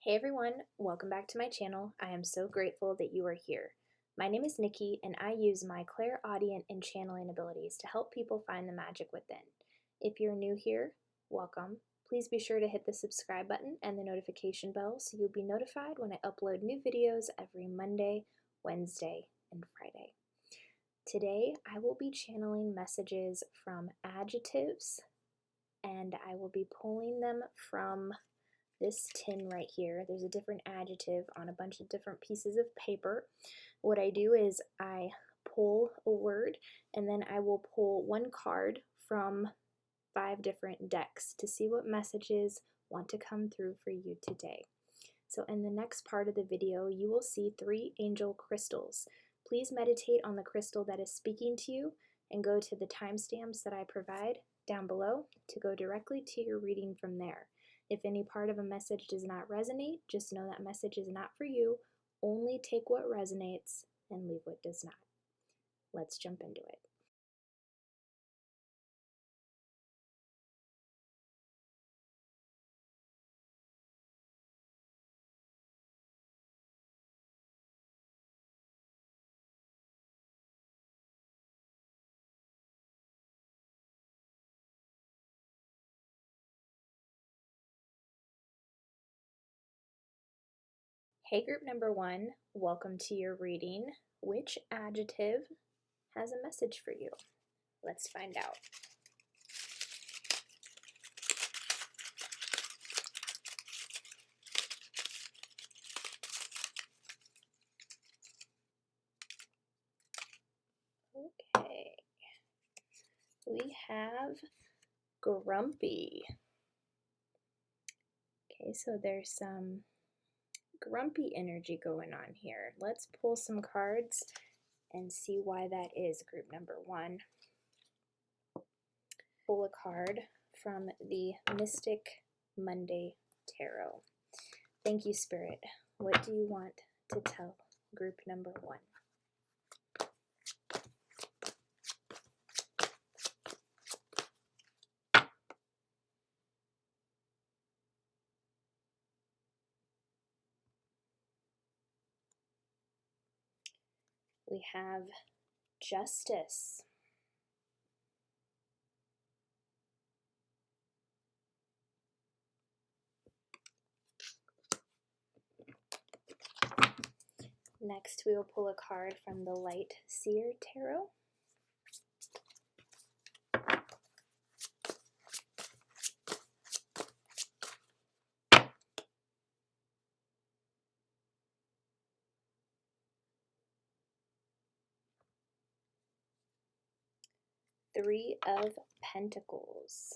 Hey everyone, welcome back to my channel. I am so grateful that you are here. My name is Nikki and I use my clairaudient and channeling abilities to help people find the magic within. If you're new here, welcome. Please be sure to hit the subscribe button and the notification bell so you'll be notified when I upload new videos every Monday, Wednesday, and Friday. Today I will be channeling messages from adjectives and I will be pulling them from this tin right here. There's a different adjective on a bunch of different pieces of paper. What I do is I pull a word and then I will pull one card from 5 different decks to see what messages want to come through for you today. So in the next part of the video, you will see 3 angel crystals. Please meditate on the crystal that is speaking to you and go to the timestamps that I provide down below to go directly to your reading from there. If any part of a message does not resonate, just know that message is not for you. Only take what resonates and leave what does not. Let's jump into it. Hey group number 1, welcome to your reading. Which adjective has a message for you? Let's find out. Okay, we have grumpy. Okay, so there's some grumpy energy going on here. Let's pull some cards and see why that is, group number 1. Pull a card from the Mystic Monday Tarot. Thank you, Spirit. What do you want to tell group number 1? We have justice. Next, we will pull a card from the Light Seer Tarot. Three of Pentacles.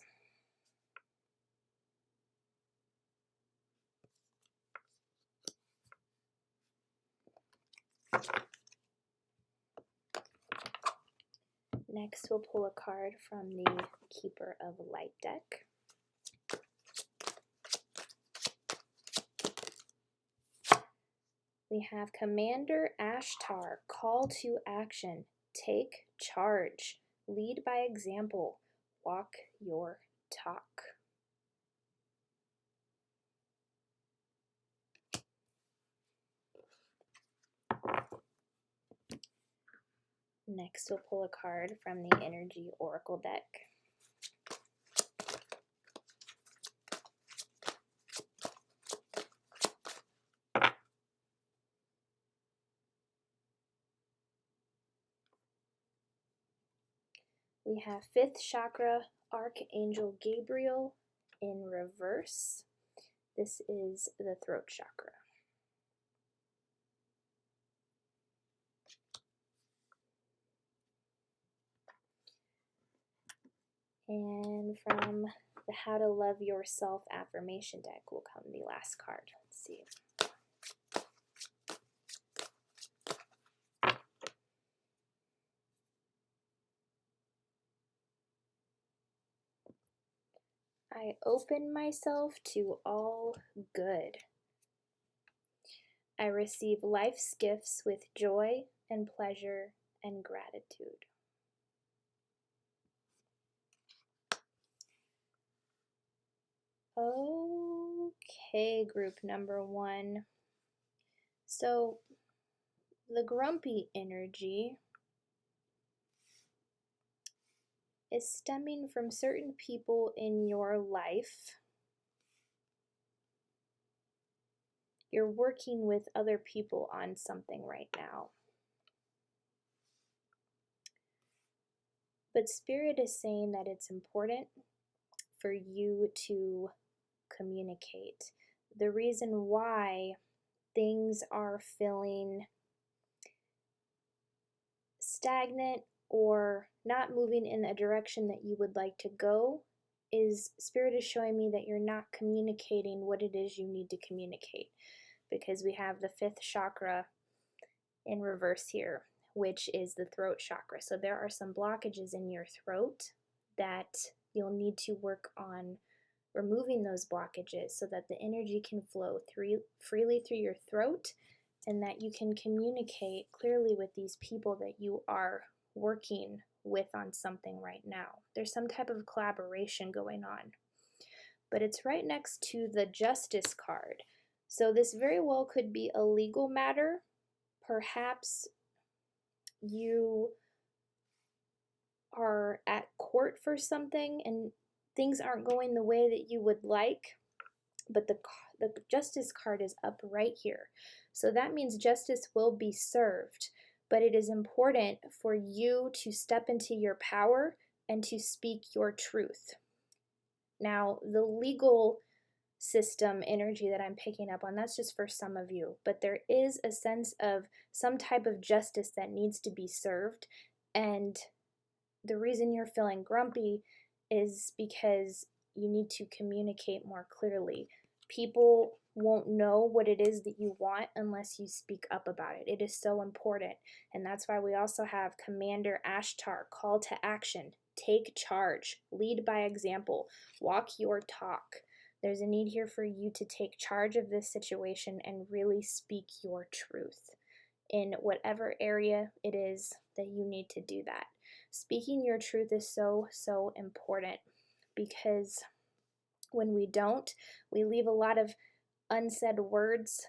Next, we'll pull a card from the Keeper of Light deck. We have Commander Ashtar, call to action, take charge, lead by example, walk your talk. Next, we'll pull a card from the Energy Oracle deck. We have 5th chakra, Archangel Gabriel in reverse. This is the throat chakra. And from the How to Love Yourself affirmation deck will come the last card. Let's see. I open myself to all good. I receive life's gifts with joy and pleasure and gratitude. Okay. Okay, group number 1. So the grumpy energy is stemming from certain people in your life. You're working with other people on something right now. But Spirit is saying that it's important for you to communicate. The reason why things are feeling stagnant or not moving in a direction that you would like to go is Spirit is showing me that you're not communicating what it is you need to communicate, because we have the 5th chakra in reverse here, which is the throat chakra. So there are some blockages in your throat that you'll need to work on removing those blockages so that the energy can flow freely through your throat, and that you can communicate clearly with these people that you are working with on something right now. There's some type of collaboration going on. But it's right next to the Justice card. So this very well could be a legal matter. Perhaps you are at court for something and things aren't going the way that you would like, but the Justice card is up right here. So that means justice will be served, but it is important for you to step into your power and to speak your truth. Now, the legal system energy that I'm picking up on, that's just for some of you, but there is a sense of some type of justice that needs to be served, and the reason you're feeling grumpy is because you need to communicate more clearly. People won't know what it is that you want unless you speak up about it. It is so important, and that's why we also have Commander Ashtar, call to action, take charge, lead by example, walk your talk. There's a need here for you to take charge of this situation and really speak your truth in whatever area it is that you need to do that. Speaking your truth is so, so important, because when we don't, we leave a lot of unsaid words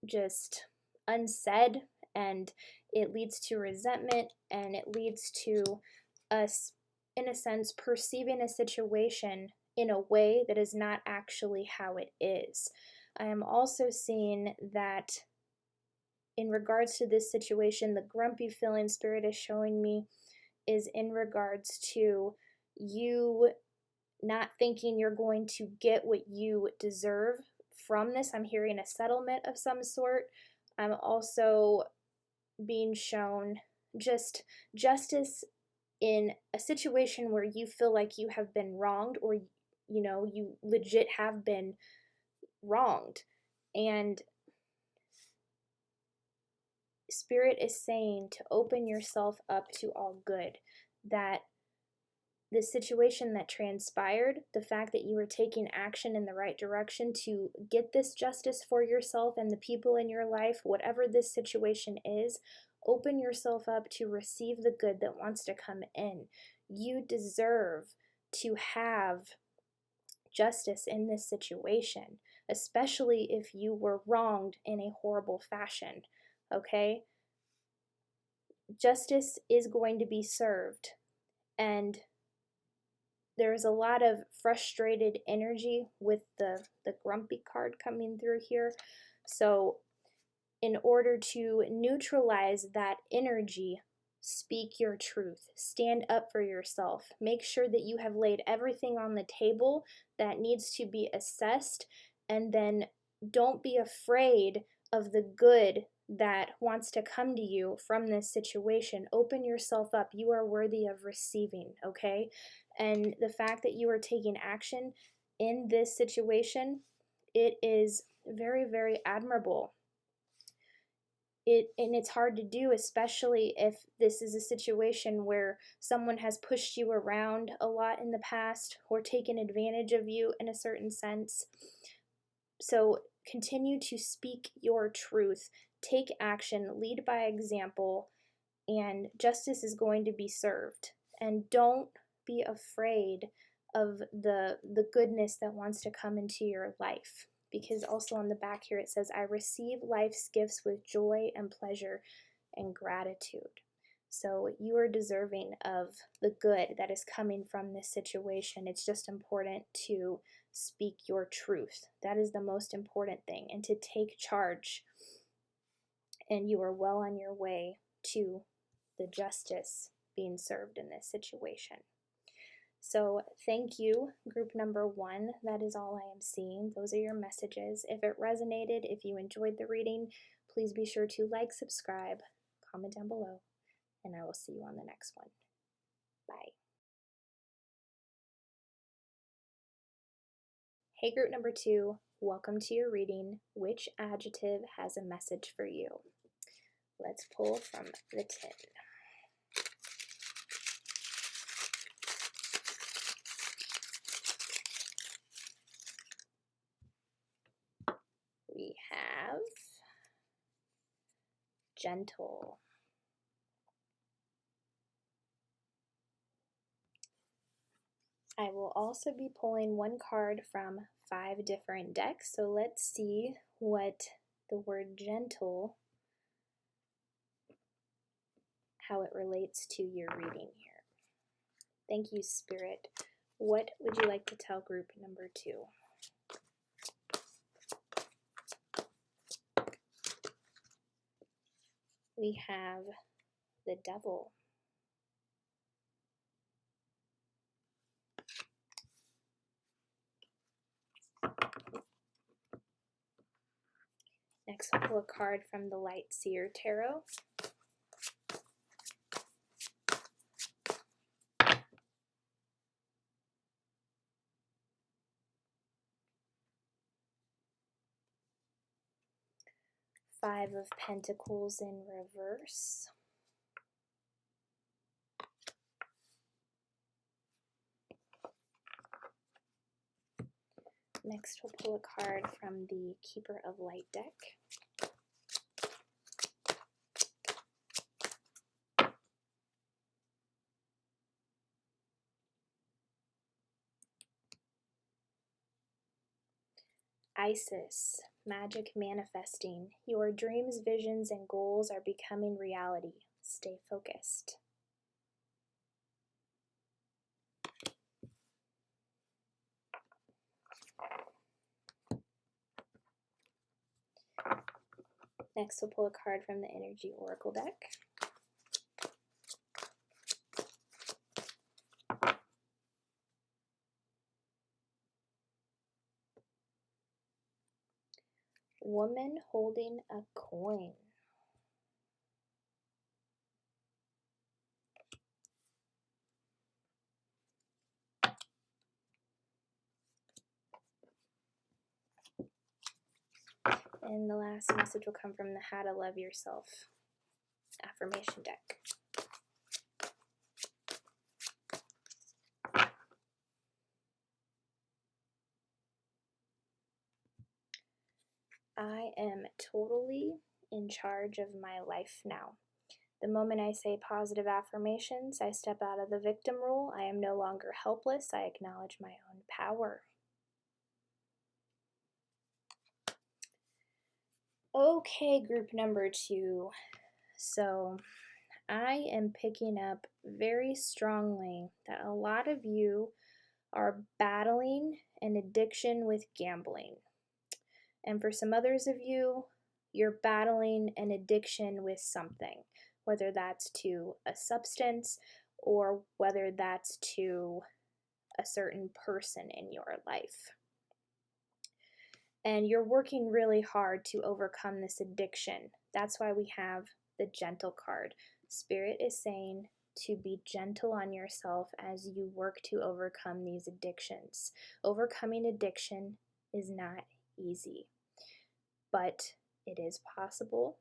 just unsaid, and it leads to resentment, and it leads to us, in a sense, perceiving a situation in a way that is not actually how it is. I am also seeing that in regards to this situation, the grumpy feeling Spirit is showing me is in regards to you not thinking you're going to get what you deserve from this. I'm hearing a settlement of some sort. I'm also being shown just justice in a situation where you feel like you have been wronged, or you legit have been wronged. And Spirit is saying to open yourself up to all good, that the situation that transpired, the fact that you were taking action in the right direction to get this justice for yourself and the people in your life, whatever this situation is, open yourself up to receive the good that wants to come in. You deserve to have justice in this situation, especially if you were wronged in a horrible fashion, okay? Justice is going to be served, and there's a lot of frustrated energy with the grumpy card coming through here. So in order to neutralize that energy, speak your truth. Stand up for yourself. Make sure that you have laid everything on the table that needs to be assessed, and then don't be afraid of the good that wants to come to you from this situation. Open yourself up. You are worthy of receiving, okay? And the fact that you are taking action in this situation, it is very, very admirable. And it's hard to do, especially if this is a situation where someone has pushed you around a lot in the past or taken advantage of you in a certain sense. So continue to speak your truth, take action, lead by example, and justice is going to be served. And don't be afraid of the goodness that wants to come into your life. because also on the back here it says, I receive life's gifts with joy and pleasure and gratitude. So you are deserving of the good that is coming from this situation. It's just important to speak your truth. That is the most important thing, and to take charge. And you are well on your way to the justice being served in this situation. So thank you, group number 1. That is all I am seeing. Those are your messages. If it resonated, if you enjoyed the reading, please be sure to like, subscribe, comment down below, and I will see you on the next one. Bye. Hey, group number 2, welcome to your reading. Which adjective has a message for you? Let's pull from the tin. We have gentle. I will also be pulling one card from 5 different decks, so let's see what the word gentle, how it relates to your reading here. Thank you, Spirit. What would you like to tell group number 2? We have the Devil. Next, we'll pull a card from the Light Seer Tarot. Five of Pentacles in reverse. Next, we'll pull a card from the Keeper of Light deck. Isis, magic manifesting. Your dreams, visions, and goals are becoming reality. Stay focused. Next, we'll pull a card from the Energy Oracle deck. Woman holding a coin. And the last message will come from the How to Love Yourself affirmation deck. I am totally in charge of my life now. The moment I say positive affirmations, I step out of the victim role. I am no longer helpless. I acknowledge my own power. Okay, group number 2. So I am picking up very strongly that a lot of you are battling an addiction with gambling. And for some others of you, you're battling an addiction with something, whether that's to a substance or whether that's to a certain person in your life. And you're working really hard to overcome this addiction. That's why we have the Gentle card. Spirit is saying to be gentle on yourself as you work to overcome these addictions. Overcoming addiction is not easy, but it is possible.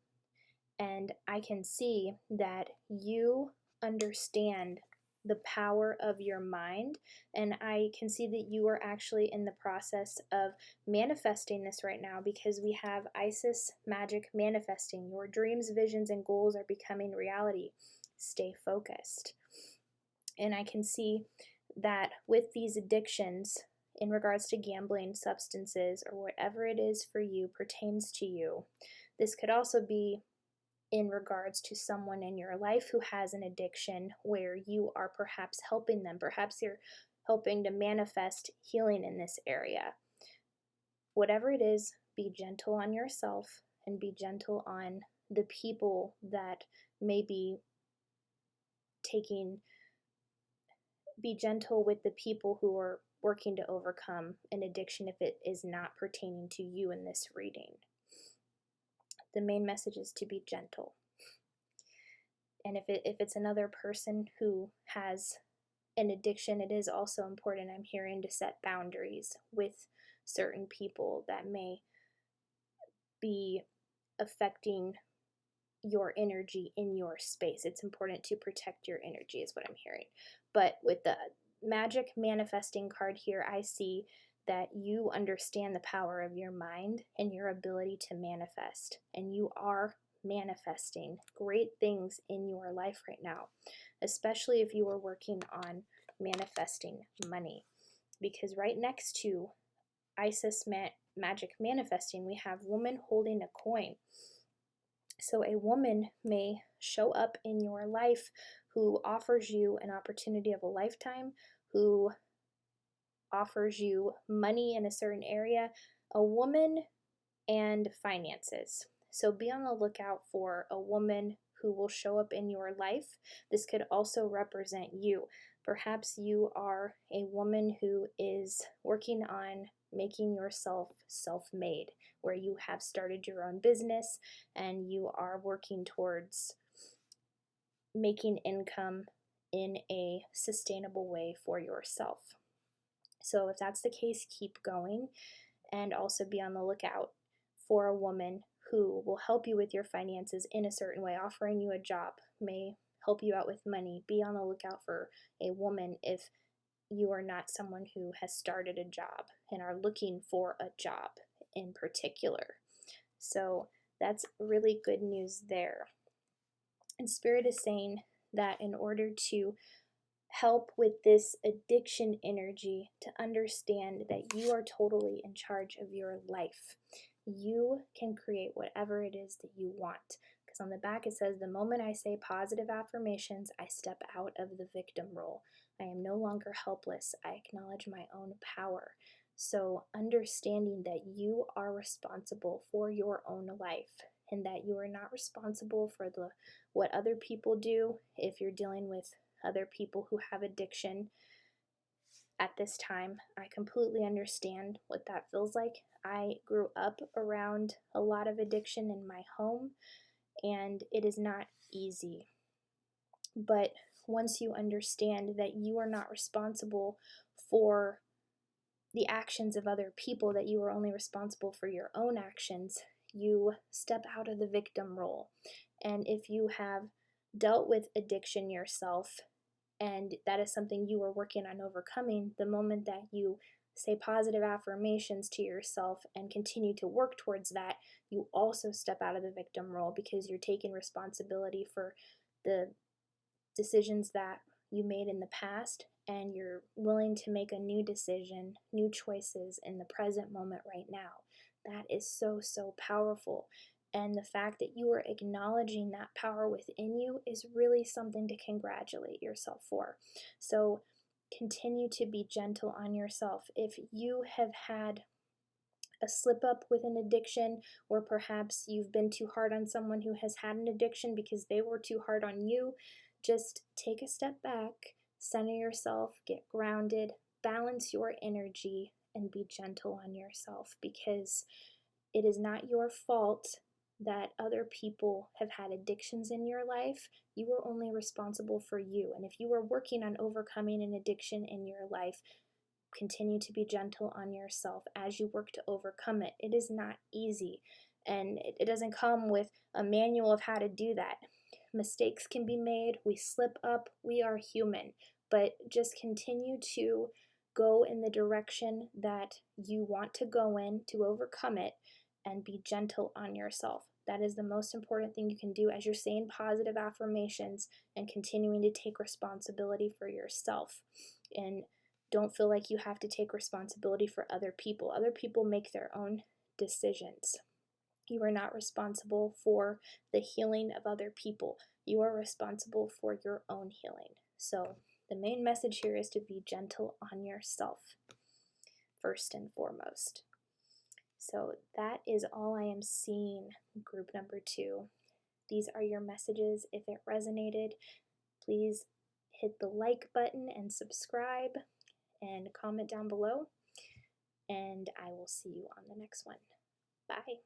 And I can see that you understand the power of your mind, and I can see that you are actually in the process of manifesting this right now, because we have Isis magic manifesting. Your dreams, visions, and goals are becoming reality. Stay focused. And I can see that with these addictions, in regards to gambling, substances, or whatever it is for you pertains to you. This could also be in regards to someone in your life who has an addiction where you are perhaps helping them. Perhaps you're helping to manifest healing in this area. Whatever it is, be gentle on yourself and be gentle on the people that may be be gentle with the people who are working to overcome an addiction if it is not pertaining to you in this reading. The main message is to be gentle. And if it's another person who has an addiction, it is also important, I'm hearing, to set boundaries with certain people that may be affecting your energy in your space. It's important to protect your energy is what I'm hearing. But with the magic manifesting card here, I see that you understand the power of your mind and your ability to manifest. And you are manifesting great things in your life right now, especially if you are working on manifesting money. Because right next to Isis magic manifesting, we have woman holding a coin. So a woman may show up in your life who offers you an opportunity of a lifetime, who offers you money in a certain area, a woman and finances. So be on the lookout for a woman who will show up in your life. This could also represent you. Perhaps you are a woman who is working on making yourself self-made, where you have started your own business and you are working towards making income in a sustainable way for yourself. So if that's the case, keep going, and also be on the lookout for a woman who will help you with your finances in a certain way. Offering you a job may help you out with money. Be on the lookout for a woman if you are not someone who has started a job and are looking for a job in particular. So that's really good news there. And Spirit is saying that in order to help with this addiction energy, to understand that you are totally in charge of your life. You can create whatever it is that you want. Because on the back it says, the moment I say positive affirmations, I step out of the victim role. I am no longer helpless. I acknowledge my own power. So understanding that you are responsible for your own life and that you are not responsible for what other people do. If you're dealing with other people who have addiction at this time, I completely understand what that feels like. I grew up around a lot of addiction in my home, and it is not easy. But once you understand that you are not responsible for the actions of other people, that you are only responsible for your own actions, you step out of the victim role. And if you have dealt with addiction yourself, and that is something you are working on overcoming, the moment that you say positive affirmations to yourself and continue to work towards that, you also step out of the victim role, because you're taking responsibility for the decisions that you made in the past, and you're willing to make a new decision, new choices in the present moment right now. That is so, so powerful. And the fact that you are acknowledging that power within you is really something to congratulate yourself for. So continue to be gentle on yourself. If you have had a slip up with an addiction, or perhaps you've been too hard on someone who has had an addiction because they were too hard on you, just take a step back, center yourself, get grounded, balance your energy, and be gentle on yourself, because it is not your fault that other people have had addictions in your life. You are only responsible for you. And if you are working on overcoming an addiction in your life, continue to be gentle on yourself as you work to overcome it. It is not easy, and it doesn't come with a manual of how to do that. Mistakes can be made. We slip up. We are human. But just continue to go in the direction that you want to go in to overcome it, and be gentle on yourself. That is the most important thing you can do as you're saying positive affirmations and continuing to take responsibility for yourself. And Don't feel like you have to take responsibility for other people. Other people make their own decisions. You are not responsible for the healing of other people. You are responsible for your own healing. So the main message here is to be gentle on yourself, first and foremost. So that is all I am seeing, group number 2. These are your messages. If it resonated, please hit the like button and subscribe and comment down below. And I will see you on the next one. Bye.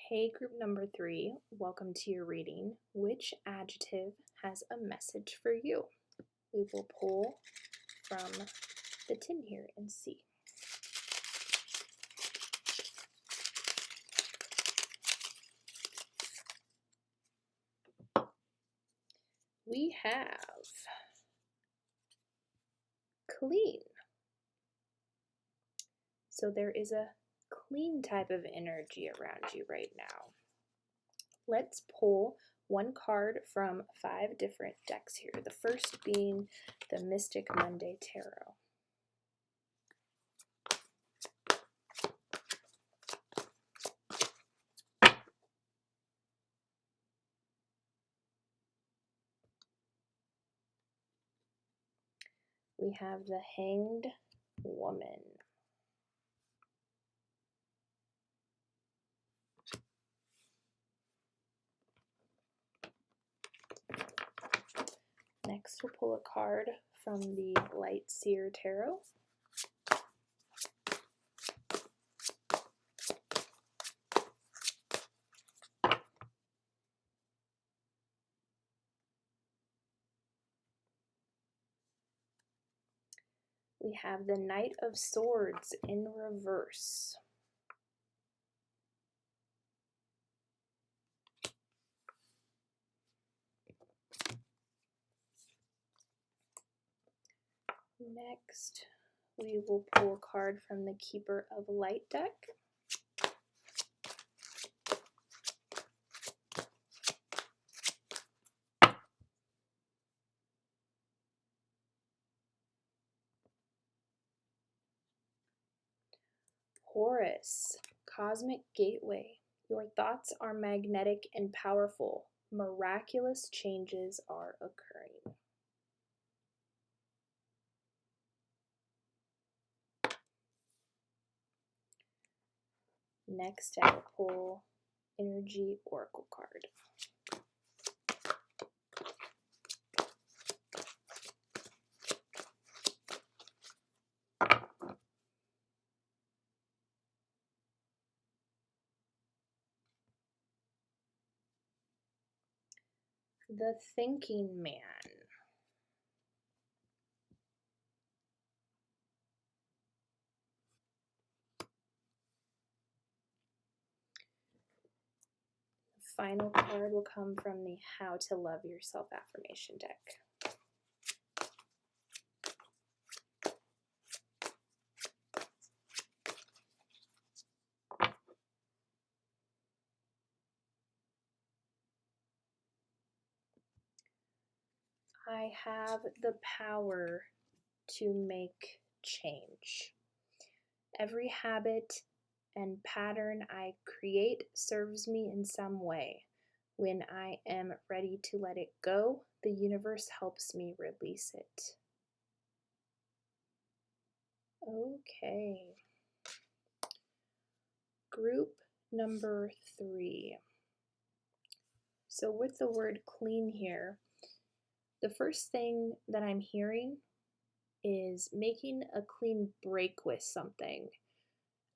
Hey, group number 3, welcome to your reading. Which adjective has a message for you? We will pull from the tin here and see. We have clean. So there is a clean type of energy around you right now. Let's pull one card from 5 different decks here. The first being the Mystic Monday Tarot. We have the Hanged Woman. Next, we'll pull a card from the Light Seer Tarot. We have the Knight of Swords in reverse. Next, we will pull a card from the Keeper of Light deck. Horus, Cosmic Gateway. Your thoughts are magnetic and powerful. Miraculous changes are occurring. Next, I will pull Energy Oracle card. The Thinking Man. The final card will come from the How to Love Yourself affirmation deck. I have the power to make change. Every habit and pattern I create serves me in some way. When I am ready to let it go, the universe helps me release it. Okay. Group number 3. So with the word clean here, the first thing that I'm hearing is making a clean break with something.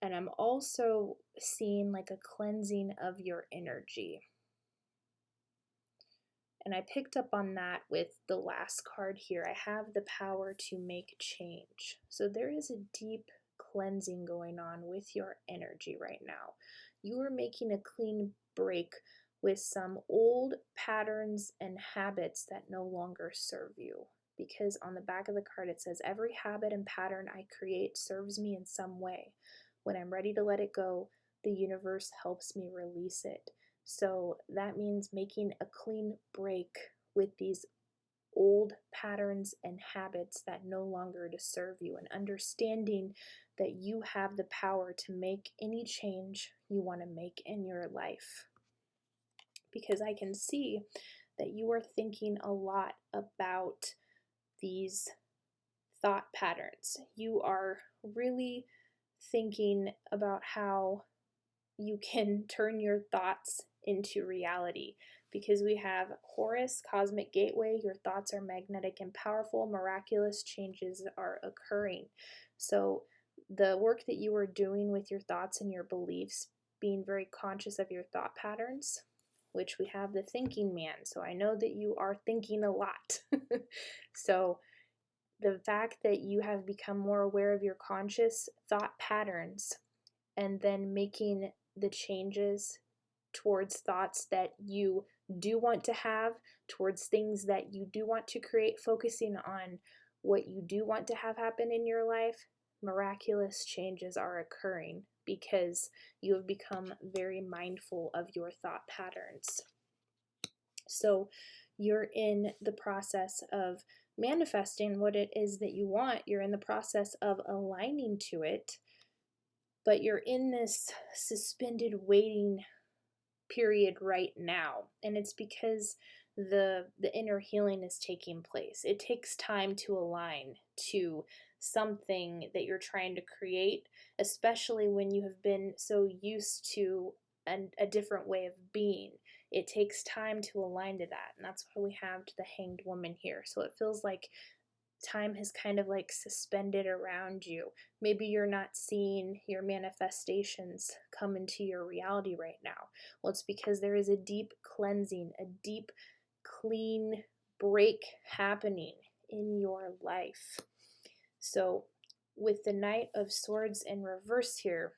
And I'm also seeing like a cleansing of your energy. And I picked up on that with the last card here. I have the power to make change. So there is a deep cleansing going on with your energy right now. You are making a clean break with some old patterns and habits that no longer serve you. Because on the back of the card it says, every habit and pattern I create serves me in some way. When I'm ready to let it go, the universe helps me release it. So that means making a clean break with these old patterns and habits that no longer serve you, and understanding that you have the power to make any change you want to make in your life. Because I can see that you are thinking a lot about these thought patterns. You are really thinking about how you can turn your thoughts into reality, because we have Horus, cosmic gateway. Your thoughts are magnetic and powerful. Miraculous changes are occurring. So the work that you are doing with your thoughts and your beliefs, being very conscious of your thought patterns, which we have the thinking man. So I know that you are thinking a lot. So the fact that you have become more aware of your conscious thought patterns, and then making the changes towards thoughts that you do want to have, towards things that you do want to create, focusing on what you do want to have happen in your life, miraculous changes are occurring because you have become very mindful of your thought patterns. So you're in the process of manifesting what it is that you want. You're in the process of aligning to it, but you're in this suspended waiting period right now, and it's because the inner healing is taking place. It takes time to align to something that you're trying to create, especially when you have been so used to a different way of being. It takes time to align to that, and that's why we have the Hanged Woman here. So it feels like time has kind of like suspended around you. Maybe you're not seeing your manifestations come into your reality right now. Well, it's because there is a deep cleansing, a deep clean break happening in your life. So with the Knight of Swords in reverse here,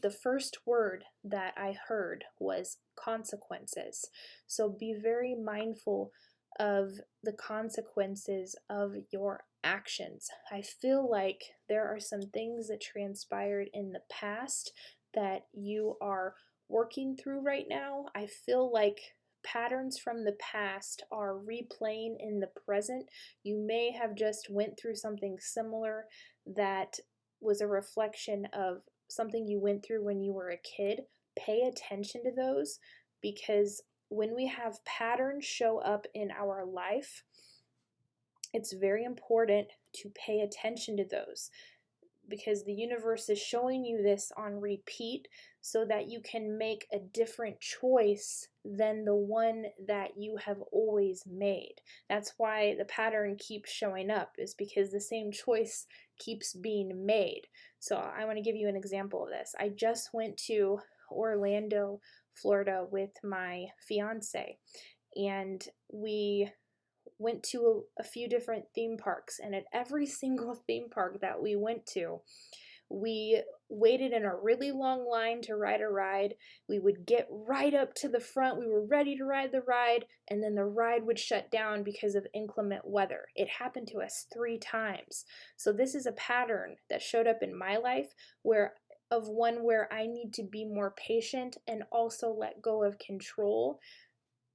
the first word that I heard was consequences. So be very mindful of the consequences of your actions. I feel like there are some things that transpired in the past that you are working through right now. I feel like patterns from the past are replaying in the present. You may have just went through something similar that was a reflection of something you went through when you were a kid. Pay attention to those, because when we have patterns show up in our life, it's very important to pay attention to those, because the universe is showing you this on repeat so that you can make a different choice than the one that you have always made. That's why the pattern keeps showing up, is because the same choice keeps being made. So I want to give you an example of this. I just went to Orlando, Florida with my fiance, and we went to a few different theme parks, and at every single theme park that we went to, we waited in a really long line to ride a ride. We would get right up to the front, we were ready to ride the ride, and then the ride would shut down because of inclement weather. It happened to us 3 times. So this is a pattern that showed up in my life where I need to be more patient and also let go of control,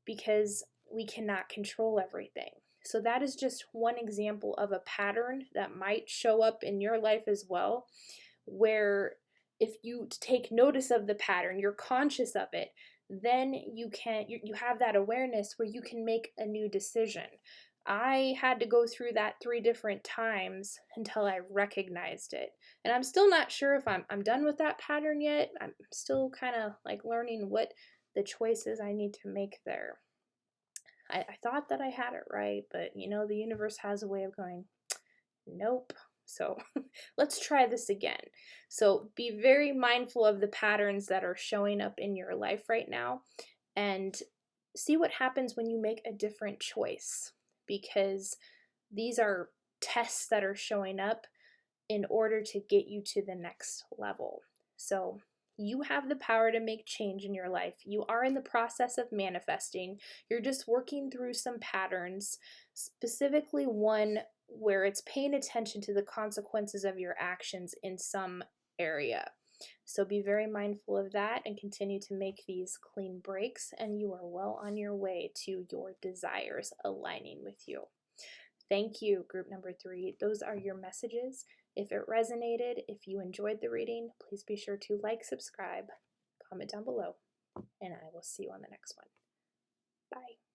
because we cannot control everything. So that is just one example of a pattern that might show up in your life as well, where if you take notice of the pattern, you're conscious of it, then you have that awareness where you can make a new decision. I had to go through that 3 different times until I recognized it. And I'm still not sure if I'm done with that pattern yet. I'm still kind of like learning what the choices I need to make there. I thought that I had it right, but the universe has a way of going, nope. So let's try this again. So be very mindful of the patterns that are showing up in your life right now, and see what happens when you make a different choice, because these are tests that are showing up in order to get you to the next level. So you have the power to make change in your life. You are in the process of manifesting. You're just working through some patterns, specifically one where it's paying attention to the consequences of your actions in some area. So be very mindful of that and continue to make these clean breaks, and you are well on your way to your desires aligning with you. Thank you, group number 3. Those are your messages. If it resonated, if you enjoyed the reading, please be sure to like, subscribe, comment down below, and I will see you on the next one. Bye.